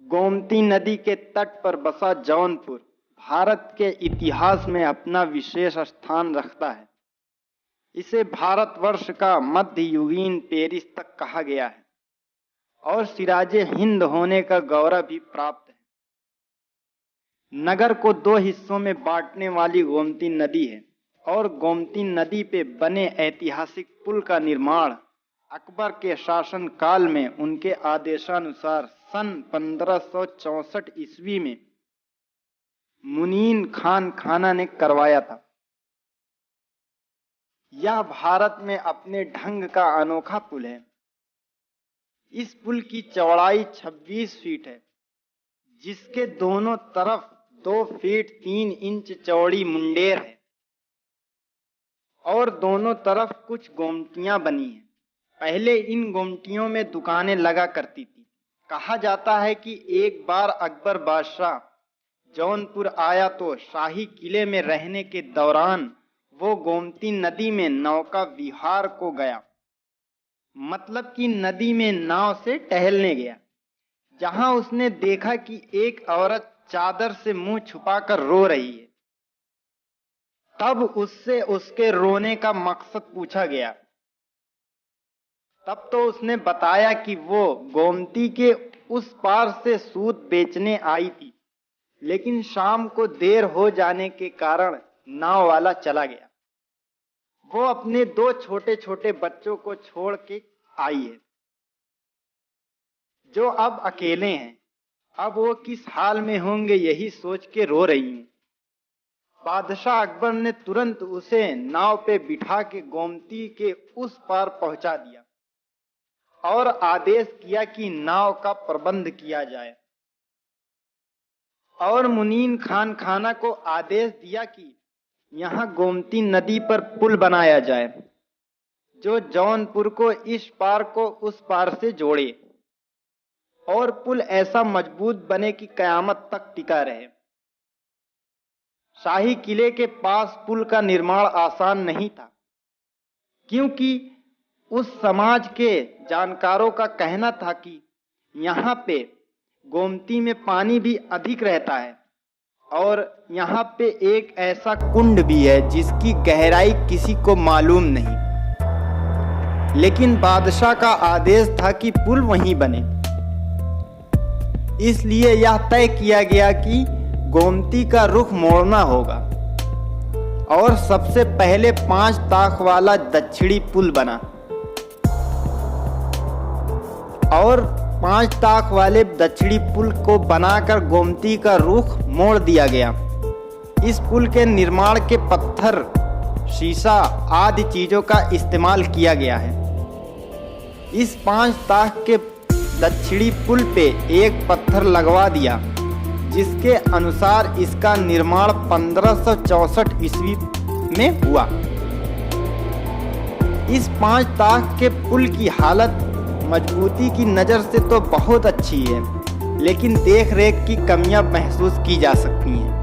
गोमती नदी के तट पर बसा जौनपुर भारत के इतिहास में अपना विशेष स्थान रखता है। इसे भारतवर्ष का मध्ययुगीन पेरिस तक कहा गया है और सिराजे हिंद होने का गौरव भी प्राप्त है। नगर को दो हिस्सों में बांटने वाली गोमती नदी है और गोमती नदी पे बने ऐतिहासिक पुल का निर्माण अकबर के शासन काल में उनके आदेशानुसार सन 1564 ईस्वी में मुनीन खान खाना ने करवाया था। यह भारत में अपने ढंग का अनोखा पुल है। इस पुल की चौड़ाई 26 फीट है, जिसके दोनों तरफ 2 फीट 3 इंच चौड़ी मुंडेर है और दोनों तरफ कुछ गोमटियां बनी हैं। पहले इन गोमटियों में दुकानें लगा करती थी। कहा जाता है कि एक बार अकबर बादशाह जौनपुर आया तो शाही किले में रहने के दौरान वो गोमती नदी में नौका विहार को गया, मतलब कि नदी में नाव से टहलने गया, जहां उसने देखा कि एक औरत चादर से मुंह छुपाकर रो रही है। तब उससे उसके रोने का मकसद पूछा गया। तब तो उसने बताया कि वो गोमती के उस पार से सूत बेचने आई थी, लेकिन शाम को देर हो जाने के कारण नाव वाला चला गया। वो अपने 2 छोटे छोटे बच्चों को छोड़ के आई है, जो अब अकेले हैं। अब वो किस हाल में होंगे यही सोच के रो रही हूं। बादशाह अकबर ने तुरंत उसे नाव पे बिठा के गोमती के उस पार पहुंचा दिया और आदेश किया कि नाव का प्रबंध किया जाए और मुनीन खान खाना को आदेश दिया कि यहाँ गोमती नदी पर पुल बनाया जाए, जो जौनपुर को इस पार को उस पार से जोड़े और पुल ऐसा मजबूत बने कि कयामत तक टिका रहे। शाही किले के पास पुल का निर्माण आसान नहीं था, क्योंकि उस समाज के जानकारों का कहना था कि यहाँ पे गोमती में पानी भी अधिक रहता है और यहाँ पे एक ऐसा कुंड भी है जिसकी गहराई किसी को मालूम नहीं। लेकिन बादशाह का आदेश था कि पुल वहीं बने, इसलिए यह तय किया गया कि गोमती का रुख मोड़ना होगा और सबसे पहले 5 ताख वाला दक्षिणी पुल बना और 5 ताख वाले दक्षिणी पुल को बनाकर गोमती का रुख मोड़ दिया गया। इस पुल के निर्माण के पत्थर, शीशा आदि चीजों का इस्तेमाल किया गया है। इस 5 ताख के दक्षिणी पुल पे एक पत्थर लगवा दिया, जिसके अनुसार इसका निर्माण 1564 ईस्वी में हुआ। इस 5 ताख के पुल की हालत मजबूती की नज़र से तो बहुत अच्छी है, लेकिन देख रेख की कमियां महसूस की जा सकती हैं।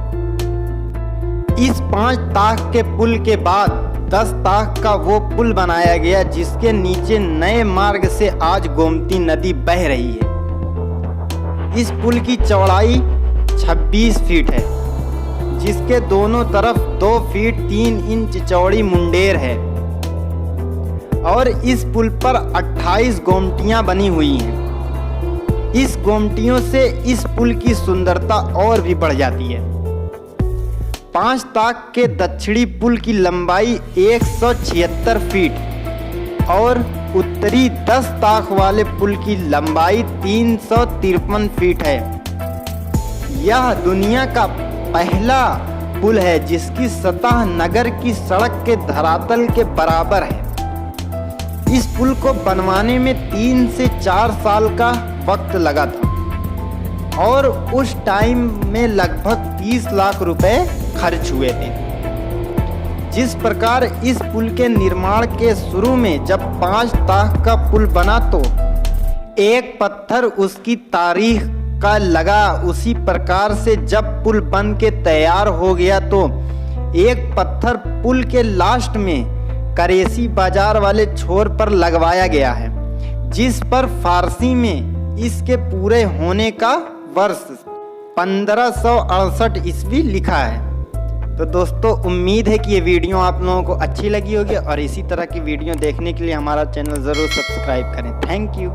इस 5 ताख के पुल के बाद 10 ताख का वो पुल बनाया गया, जिसके नीचे नए मार्ग से आज गोमती नदी बह रही है। इस पुल की चौड़ाई 26 फीट है, जिसके दोनों तरफ 2 फीट 3 इंच चौड़ी मुंडेर है और इस पुल पर 28 गोमटियां बनी हुई हैं। इस गोमटियों से इस पुल की सुंदरता और भी बढ़ जाती है। 5 ताख के दक्षिणी पुल की लंबाई 176 फीट और उत्तरी 10 ताख वाले पुल की लंबाई 353 फीट है। यह दुनिया का पहला पुल है जिसकी सतह नगर की सड़क के धरातल के बराबर है। इस पुल को बनवाने में 3 से 4 साल का वक्त लगा था और उस टाइम में लगभग 30 लाख रुपए खर्च हुए थे। जिस प्रकार इस पुल के निर्माण के शुरू में जब 5 ताख का पुल बना तो एक पत्थर उसकी तारीख का लगा, उसी प्रकार से जब पुल बन के तैयार हो गया तो एक पत्थर पुल के लास्ट में करेसी बाजार वाले छोर पर लगवाया गया है, जिस पर फारसी में इसके पूरे होने का वर्ष 1568 ईस्वी लिखा है। तो दोस्तों उम्मीद है कि ये वीडियो आप लोगों को अच्छी लगी होगी और इसी तरह की वीडियो देखने के लिए हमारा चैनल ज़रूर सब्सक्राइब करें। Thank you.